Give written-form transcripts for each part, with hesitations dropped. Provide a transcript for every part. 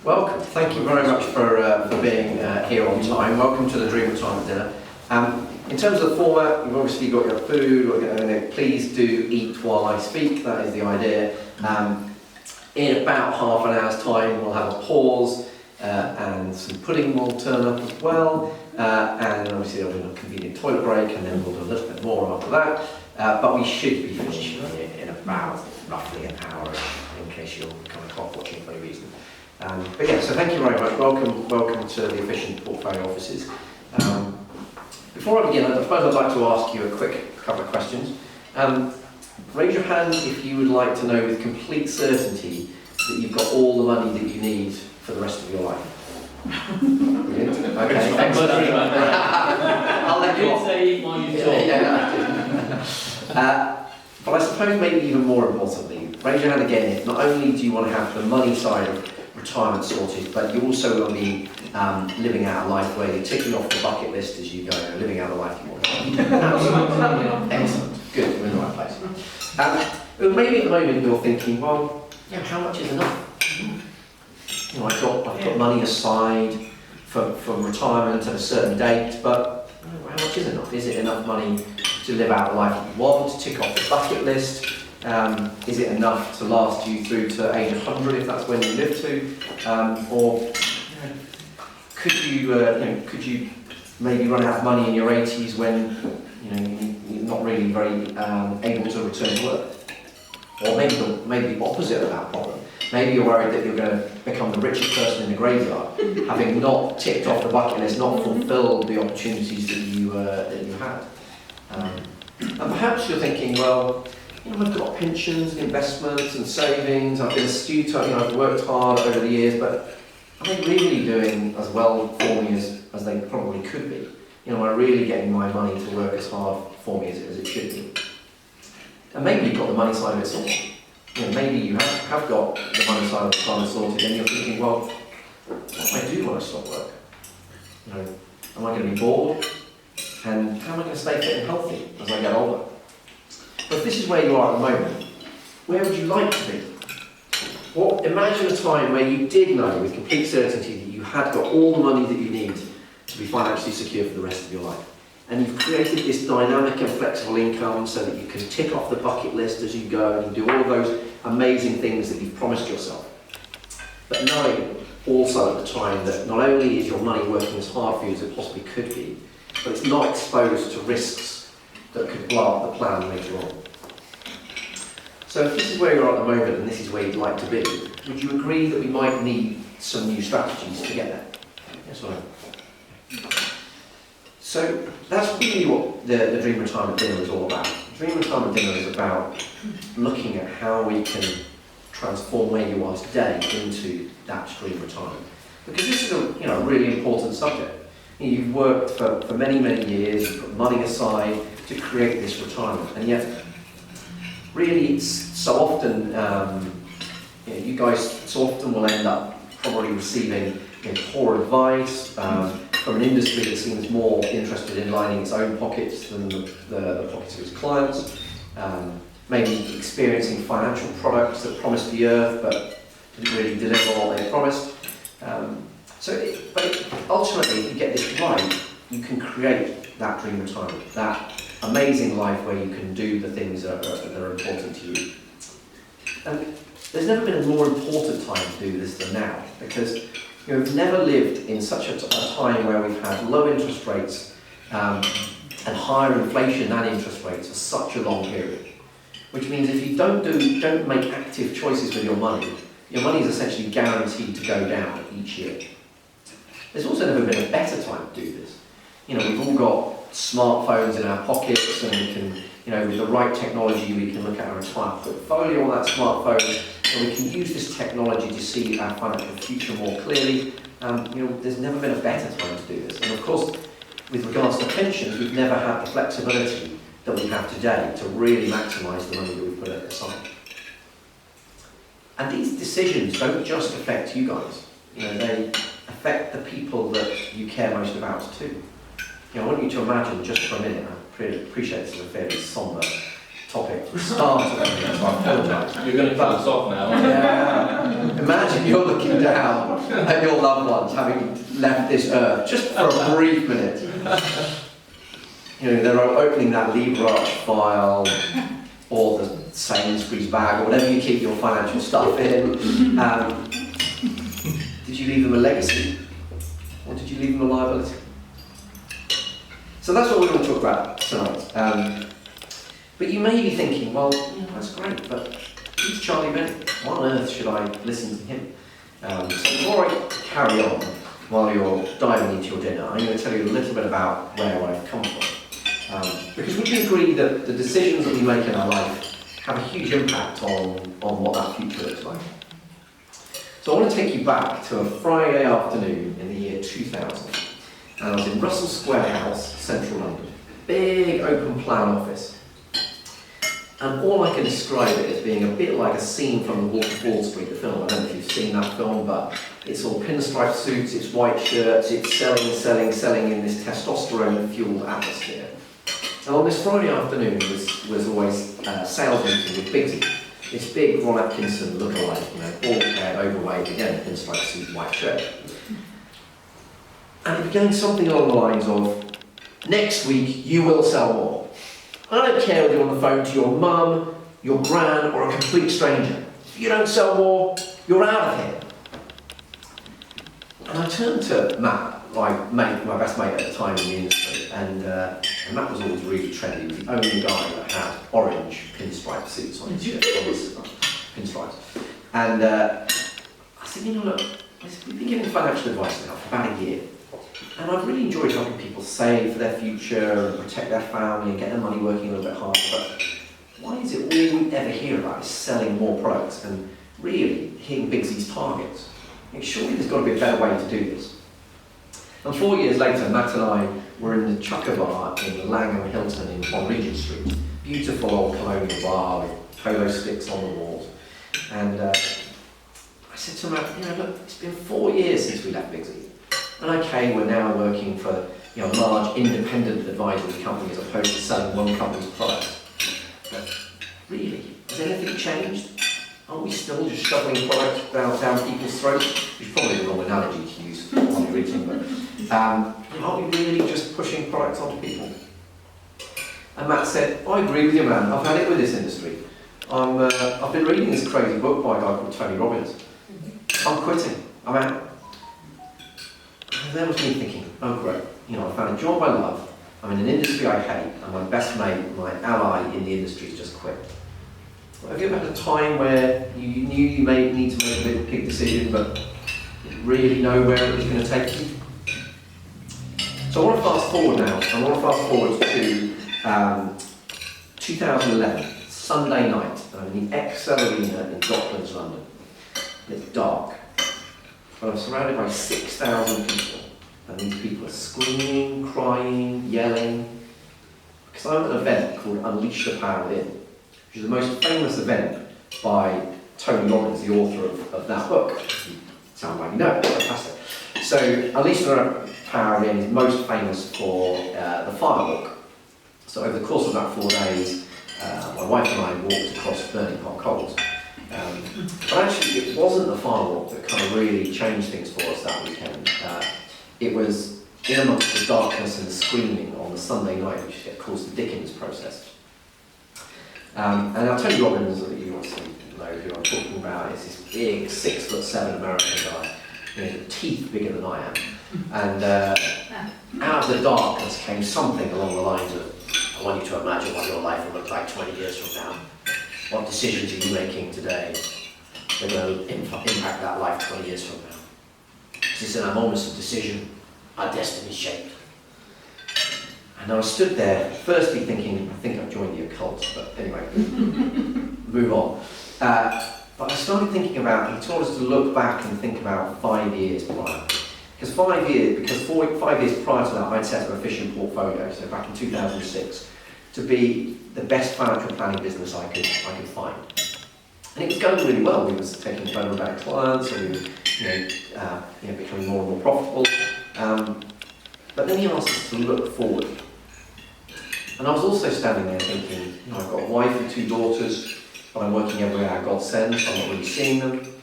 Welcome. Thank you very much for being here on time. Welcome to the Dream Retirement Dinner. In terms of the format, you've obviously got your food. Please do eat while I speak. That is the idea. In about half an hour's time, we'll have a pause and some pudding will turn up as well. And obviously there'll be a convenient toilet break, and then we'll do a little bit more after that. But we should be finishing in about roughly an hour, in case you're kind of clock watching for any reason. But yeah, so thank you very much. Welcome to the Efficient Portfolio Offices. Before I begin, I suppose I'd like to ask you a quick couple of questions. Raise your hand if you would like to know with complete certainty that you've got all the money that you need for the rest of your life. Brilliant. Okay, excellent. I'll let you off. Say while you talk. Yeah. But I suppose maybe even more importantly, raise your hand again if not only do you want to have the money side of retirement sorted, but you also will be living out a life where you're ticking off the bucket list as you go, living out the life you want. Absolutely. Excellent. Good, we're in the right place. Maybe at the moment you're thinking, well, yeah, how much is enough? You know, I've got money aside for retirement at a certain date, but how much is enough? Is it enough money to live out the life that you want, to tick off the bucket list? Is it enough to last you through to age 100 if that's when you live to? Or could you maybe run out of money in your 80s when you're not really very able to return to work? Or maybe the opposite of that problem. Maybe you're worried that you're going to become the richest person in the graveyard, having not ticked off the bucket list, not fulfilled the opportunities that you had. And perhaps you're thinking, well, I've got pensions, investments and savings, I've been astute, I've worked hard over the years, but are they really doing as well for me as they probably could be? Am I really getting my money to work as hard for me as it should be? And maybe you've got the money side of it sorted. Maybe you have got the money side of the time sorted, and you're thinking, well, what do I do when I stop work? Am I going to be bored? And how am I going to stay fit and healthy as I get older? But if this is where you are at the moment, where would you like to be? Imagine a time where you did know with complete certainty that you had got all the money that you need to be financially secure for the rest of your life. And you've created this dynamic and flexible income so that you can tick off the bucket list as you go and you do all of those amazing things that you've promised yourself. But knowing also at the time that not only is your money working as hard for you as it possibly could be, but it's not exposed to risks that could blow up the plan later on. So if this is where you're at the moment and this is where you'd like to be, would you agree that we might need some new strategies to get there? Yes or no? So that's really what the Dream Retirement Dinner is all about. The Dream Retirement Dinner is about looking at how we can transform where you are today into that dream retirement. Because this is a really important subject. You've worked for many, many years, you've put money aside to create this retirement, and yet really it's so often, you guys so often will end up probably receiving poor advice from an industry that seems more interested in lining its own pockets than the pockets of its clients, maybe experiencing financial products that promised the earth but didn't really deliver what they promised. But ultimately, if you get this right, you can create that dream retirement, that amazing life where you can do the things that are important to you. And there's never been a more important time to do this than now, because we've never lived in such a time where we've had low interest rates and higher inflation than interest rates for such a long period. Which means if you don't make active choices with your money is essentially guaranteed to go down each year. There's also never been a better time to do this. We've all got smartphones in our pockets, and we can, with the right technology, we can look at our entire portfolio on that smartphone, and we can use this technology to see our financial future more clearly. There's never been a better time to do this. And of course, with regards to pensions, we've never had the flexibility that we have today to really maximise the money that we've put aside. And these decisions don't just affect you guys. They affect the people that you care most about too. I want you to imagine just for a minute, I appreciate this is a fairly sombre topic for starters, so I apologise. You're going to cut us off now, aren't you? Yeah. Imagine you're looking down at your loved ones having left this earth just for a brief minute. You know, they're opening that Libre Arch file or the Sainsbury's bag or whatever you keep your financial stuff in. Did you leave them a legacy? Or did you leave them a liability? So that's what we're going to talk about tonight. But you may be thinking, well, yeah, that's great, but who's Charlie Bennett? Why on earth should I listen to him? So before I carry on, while you're diving into your dinner, I'm going to tell you a little bit about where I've come from. Because would you agree that the decisions that we make in our life have a huge impact on what that future looks like? So I want to take you back to a Friday afternoon in the year 2000. And I was in Russell Square House, central London. Big open plan office. And all I can describe it as being a bit like a scene from The Wolf of Wall Street, the film. I don't know if you've seen that film, but it's all pinstripe suits, it's white shirts, it's selling in this testosterone-fueled atmosphere. And on this Friday afternoon was always a sales meeting with Bigsy. This big Ron Atkinson lookalike, you know, bald head, overweight, again, pinstripe suit, white shirt. And it began something along the lines of, next week you will sell more. I don't care whether you're on the phone to your mum, your gran, or a complete stranger. If you don't sell more, you're out of here. And I turned to Matt, my best mate at the time in the industry, and Matt was always really trendy. He was the only guy that had orange pinstripe suits on his shirt, pinstripes. And I said, you know, look, we've been giving financial advice now for about a year. And I've really enjoyed helping people save for their future and protect their family and get their money working a little bit harder. But why is it all we ever hear about is selling more products and really hitting Bigsy's targets? I mean, surely there's got to be a better way to do this. And 4 years later, Matt and I were in the Chucker Bar in Langham Hilton on Regent Street. Beautiful old colonial bar with polo sticks on the walls. And I said to Matt, you know, look, it's been 4 years since we left Bigsy. And okay, we're now working for a large independent advisory company as opposed to selling one company's products. But really, has anything changed? Aren't we still just shoveling products down people's throats? Which is probably the wrong analogy to use while you're eating, but aren't we really just pushing products onto people? And Matt said, I agree with you, man. I've had it with this industry. I've been reading this crazy book by a guy called Tony Robbins. I'm quitting. I'm out. And there was me thinking, oh great, I found a job I love, I'm in an industry I hate, and my best mate, my ally in the industry has just quit. Well, have you ever had a time where you knew you may need to make a big decision, but didn't really know where it was going to take you? So I want to fast forward now. I want to fast forward to 2011, Sunday night. I'm in the Excel Arena in Docklands, London. And it's dark. But I'm surrounded by 6,000 people. And these people are screaming, crying, yelling. Because I'm at an event called Unleash the Power Within, which is the most famous event by Tony Robbins, the author of that book. You sound like you know, fantastic. So Unleash the Power Within is most famous for the fire walk. So over the course of that 4 days, my wife and I walked across burning hot coals. But actually it wasn't the fire walk that kind of really changed things for us that weekend. It was in amongst the darkness and the screaming on the Sunday night, which gets called the Dickens process. And now Tony Robbins, you obviously know who I'm talking about, is this big 6'7" American guy, with teeth bigger than I am. And out of the darkness came something along the lines of, I want you to imagine what your life will look like 20 years from now. What decisions are you making today that will impact that life 20 years from now? This is in our moments of decision, our destiny shaped. And I stood there, firstly thinking, I think I've joined the occult, but anyway, move on. But I started thinking about, he told us to look back and think about 5 years prior. Because 5 years prior to that, I'd set up a fishing portfolio, so back in 2006, to be the best financial planning business I could find. And it was going really well. We were taking better and better clients, and we were becoming more and more profitable. But then he asked us to look forward. And I was also standing there thinking, I've got a wife and 2 daughters, but I'm working every hour God sends, so I'm not really seeing them.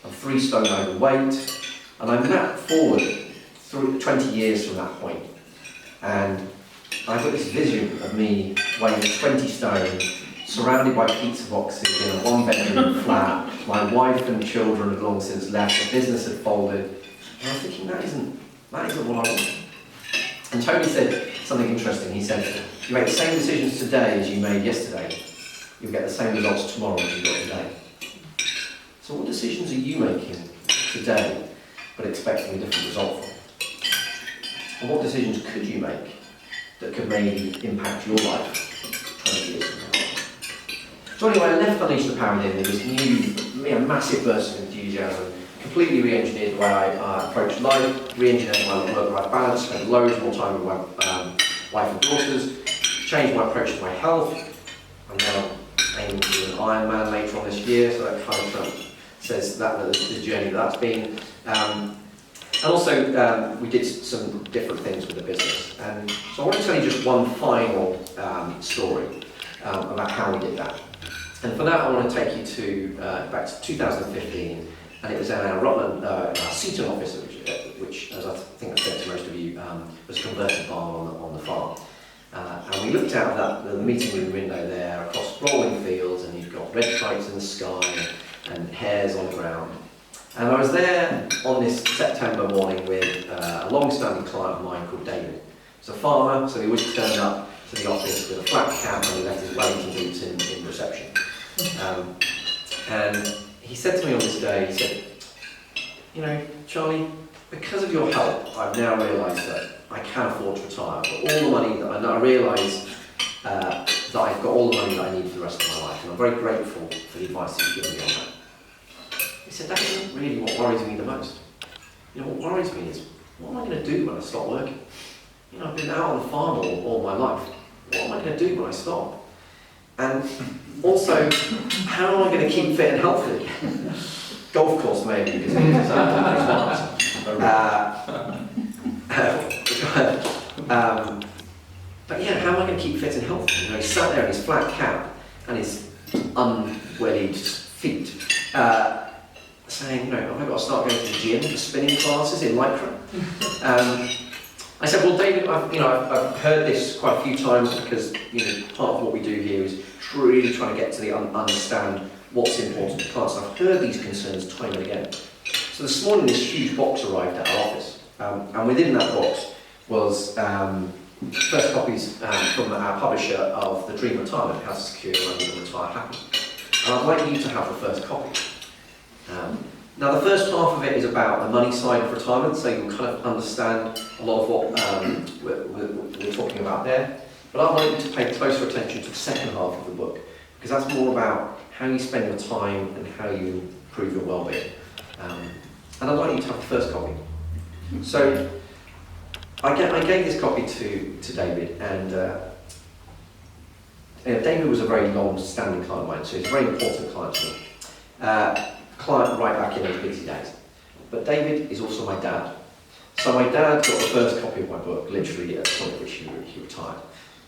I'm 3 stone overweight, and I mapped forward through 20 years from that point. And I've got this vision of me weighing 20 stone, surrounded by pizza boxes in a 1-bedroom flat. My wife and children had long since left, the business had folded. And I was thinking, that isn't what I want. And Tony said something interesting. He said, you make the same decisions today as you made yesterday, you'll get the same results tomorrow as you got today. So what decisions are you making today, but expecting a different result from? And what decisions could you make that could maybe impact your life 20 years from now? So anyway, I left Unleash the Power Within with this new, massive burst of enthusiasm, completely re-engineered the way I approached life, re-engineered my work-life balance, spent loads more time with my wife and daughters, changed my approach to my health. I'm now aiming to do an Ironman later on this year, so that kind of says that the journey that's been. And also, we did some different things with the business. And so I want to tell you just one final story about how we did that. And for that, I want to take you to back to 2015, and it was in our Rutland, Seaton office, which, as I think I said to most of you, was a converted barn on the farm. And we looked out of the meeting room window there across rolling fields, and you've got red kites in the sky and hares on the ground. And I was there on this September morning with a long-standing client of mine called David. He's a farmer, so he always turned up to the office with a flat cap and he left his Wellington boots in reception. And he said to me on this day, he said, Charlie, because of your help, I've now realised that I can afford to retire. I've got all the money that I realise that I've got all the money that I need for the rest of my life, and I'm very grateful for the advice that you've given me on that. He said, that isn't really what worries me the most. What worries me is, what am I going to do when I stop working? I've been out on the farm all my life. What am I going to do when I stop? And also, how am I going to keep fit and healthy? Golf course maybe, because it's but yeah, how am I going to keep fit and healthy? He sat there in his flat cap and his unwedded feet, saying, have I got to start going to the gym for spinning classes in Lycra? I said, well, David, I've heard this quite a few times because part of what we do here is really trying to get to the understand what's important to clients. I've heard these concerns time and again. So this morning, this huge box arrived at our office, and within that box was first copies from our publisher of The Dream Retirement: How to Secure Money and Retire Happy. And I'd like you to have the first copy. Now, the first half of it is about the money side of retirement, so you'll kind of understand a lot of what we're talking about there. But I'd like you to pay closer attention to the second half of the book, because that's more about how you spend your time and how you improve your well-being. And I'd like you to have the first copy. So I gave this copy to David, and David was a very long-standing client of mine, so he's a very important client to me. Client right back in those busy days. But David is also my dad. So my dad got the first copy of my book, literally at the point at which he retired.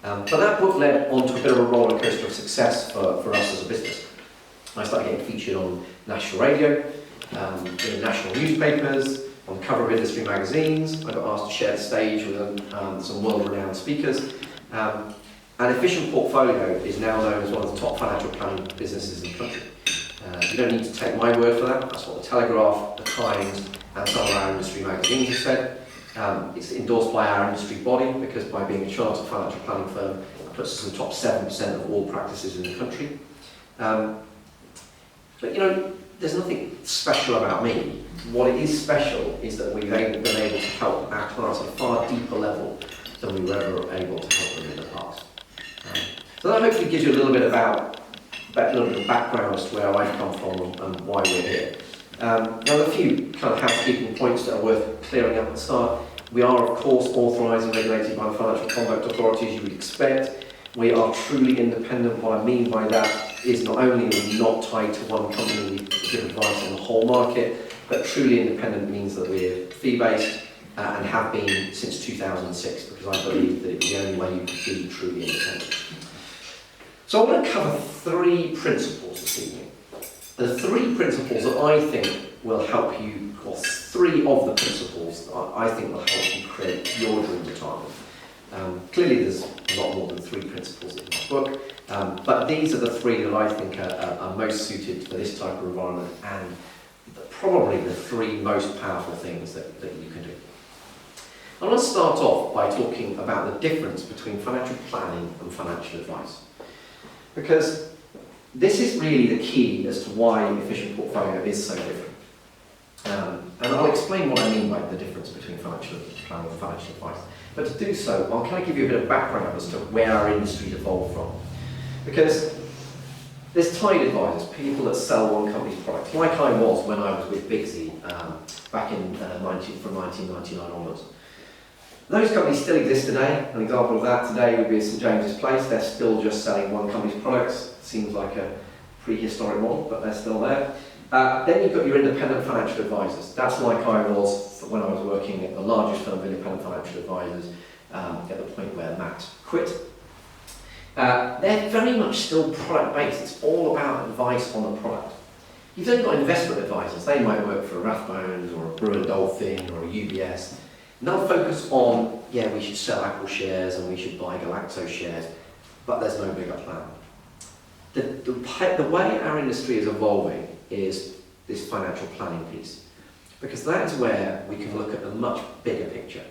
But that book led on to a bit of a roller coaster of success for us as a business. I started getting featured on national radio, in national newspapers, on the cover of industry magazines. I got asked to share the stage with some world-renowned speakers. And Efficient Portfolio is now known as one of the top financial planning businesses in the country. You don't need to take my word for that. That's what the Telegraph, the Times, and some of our industry magazines have said. It's endorsed by our industry body because by being a chartered financial planning firm, it puts us in the top 7% of all practices in the country. But there's nothing special about me. What it is special is that we've been able to help our clients at a far deeper level than we were ever able to help them in the past. So that hopefully gives you a little bit of background as to where I've come from and why we're here. Now, a few kind of housekeeping points that are worth clearing up at the start. We are, of course, authorised and regulated by the Financial Conduct Authority, as you would expect. We are truly independent. What I mean by that is not only are we not tied to one company, we give advice on the whole market, but truly independent means that we're fee-based, and have been since 2006, because I believe that it's the only way you can be truly independent. So I want to cover 3 principles this evening. The 3 principles that I think will help you, or 3 of the principles that I think will help you create your dream retirement. Clearly there's a lot more than 3 principles in my book, but these are the 3 that I think are most suited for this type of environment, and probably the 3 most powerful things that you can do. I want to start off by talking about the difference between financial planning and financial advice, because this is really the key as to why efficient portfolio is so different. And I'll explain what I mean by the difference between financial planning and financial advice. But to do so, I'll kind of give you a bit of background as to where our industry's evolved from. Because there's tied advisors, people that sell one company's products, like I was when I was with Bigsy back in from 1999 onwards. Those companies still exist today. An example of that today would be St James's Place. They're still just selling one company's products. Seems like a prehistoric model, but they're still there. Then you've got your independent financial advisors. That's like I was when I was working at the largest firm of independent financial advisors at the point where Matt quit. They're very much still product-based. It's all about advice on the product. You've then got investment advisors. They might work for a Rathbones or a Brewer Dolphin or a UBS. And they'll focus on, yeah, we should sell Apple shares and we should buy Galacto shares, but there's no bigger plan. The way our industry is evolving is this financial planning piece, because that is where we can look at the much bigger picture.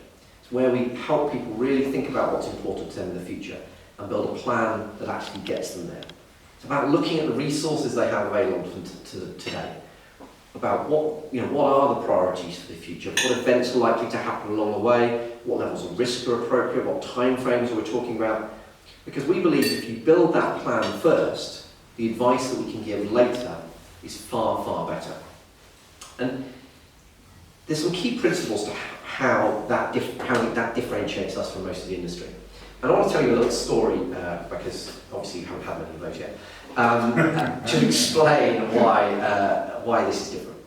It's where we help people really think about what's important to them in the future and build a plan that actually gets them there. It's about looking at the resources they have available to today, about what are the priorities for the future, what events are likely to happen along the way, what levels of risk are appropriate, what time frames are we talking about. Because we believe if you build that plan first, the advice that we can give later is far, far better. And there's some key principles to how that differentiates us from most of the industry. And I want to tell you a little story, because obviously you haven't had many of those yet, to explain why this is different.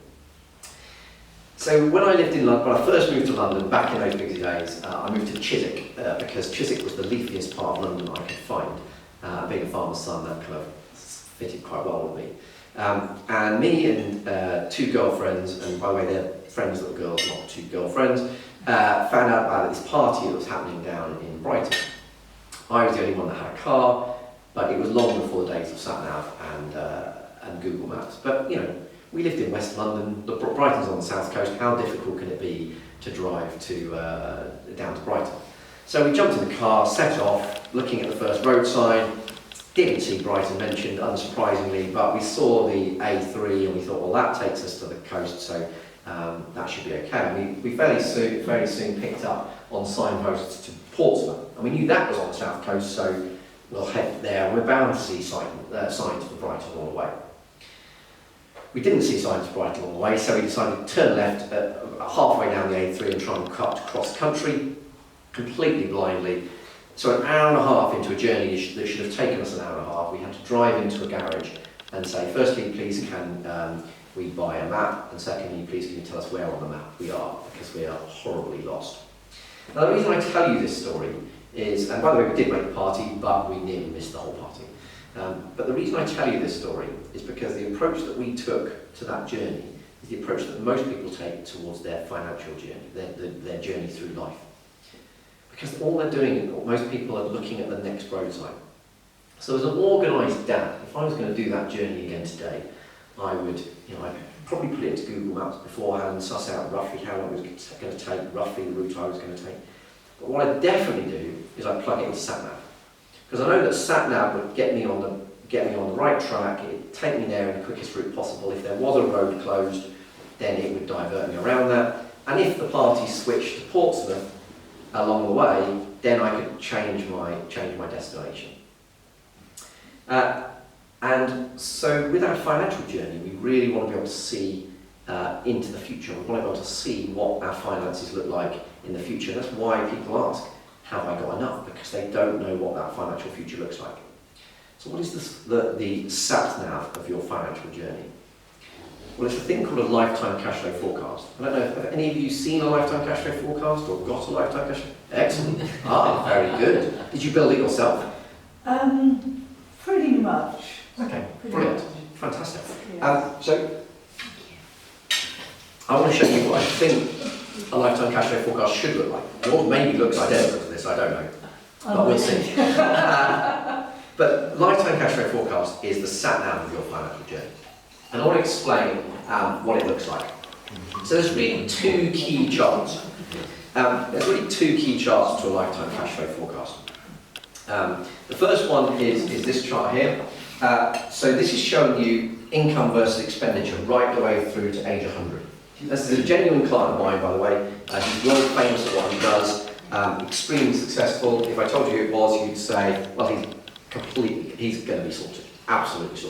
So when I lived in London, when I first moved to London, back in those busy days, I moved to Chiswick, because Chiswick was the leafiest part of London I could find. Being a farmer's son, that kind of fitted quite well with me. And me and 2 girlfriends, and by the way they're friends that were girls, not 2 girlfriends, found out about this party that was happening down in Brighton. I was the only one that had a car, but it was long before the days of sat-nav and Google Maps. But we lived in West London. Brighton's on the south coast. How difficult can it be to drive down to Brighton? So we jumped in the car, set off, looking at the first road sign. Didn't see Brighton mentioned, unsurprisingly, but we saw the A3 and we thought, well, that takes us to the coast, so that should be okay. And we fairly soon picked up on signposts to Portsmouth, and we knew that was on the south coast, so we'll head there. We're bound to see signs for Brighton all the way. We didn't see signs for Brighton all the way, so we decided to turn left halfway down the A3 and try and cut across country, completely blindly. So an hour and a half into a journey that should have taken us an hour and a half, we had to drive into a garage and say, firstly, please can we buy a map, and secondly, please can you tell us where on the map we are, because we are horribly lost. Now the reason I tell you this story is, and by the way we did make the party, but we nearly missed the whole party. But the reason I tell you this story is because the approach that we took to that journey is the approach that most people take towards their financial journey, their journey through life. Because all they're doing, most people are looking at the next road sign. So as an organised dad, if I was going to do that journey again today, I would, I'd probably put it into Google Maps beforehand, suss out roughly how long it was going to take, roughly the route I was going to take. But what I'd definitely do is I'd plug it into SatNav. Because I know that SatNav would get me on the right track, it'd take me there in the quickest route possible. If there was a road closed, then it would divert me around that. And if the party switched to Portsmouth along the way, then I could change my destination. And so with our financial journey, we really want to be able to see into the future. We want to be able to see what our finances look like in the future. That's why people ask, have I got enough? Because they don't know what that financial future looks like. So what is the sat-nav of your financial journey? Well, it's a thing called a lifetime cash flow forecast. I don't know, have any of you seen a lifetime cash flow forecast or got a lifetime cash flow? Excellent. Very good. Did you build it yourself? Pretty much. Okay, Pretty brilliant. much. Fantastic. Yeah. So, I want to show you what I think a lifetime cash flow forecast should look like. What maybe looks identical to this, I don't know. But we'll see. But lifetime cash flow forecast is the sat-nav of your financial journey. And I want to explain what it looks like. So there's really two key charts. There's really two key charts to a lifetime cash flow forecast. The first one is this chart here. So this is showing you income versus expenditure right the way through to age 100. This is a genuine client of mine, by the way. He's world famous at what he does, extremely successful. If I told you who it was, you'd say, well, he's going to be sorted, absolutely sorted.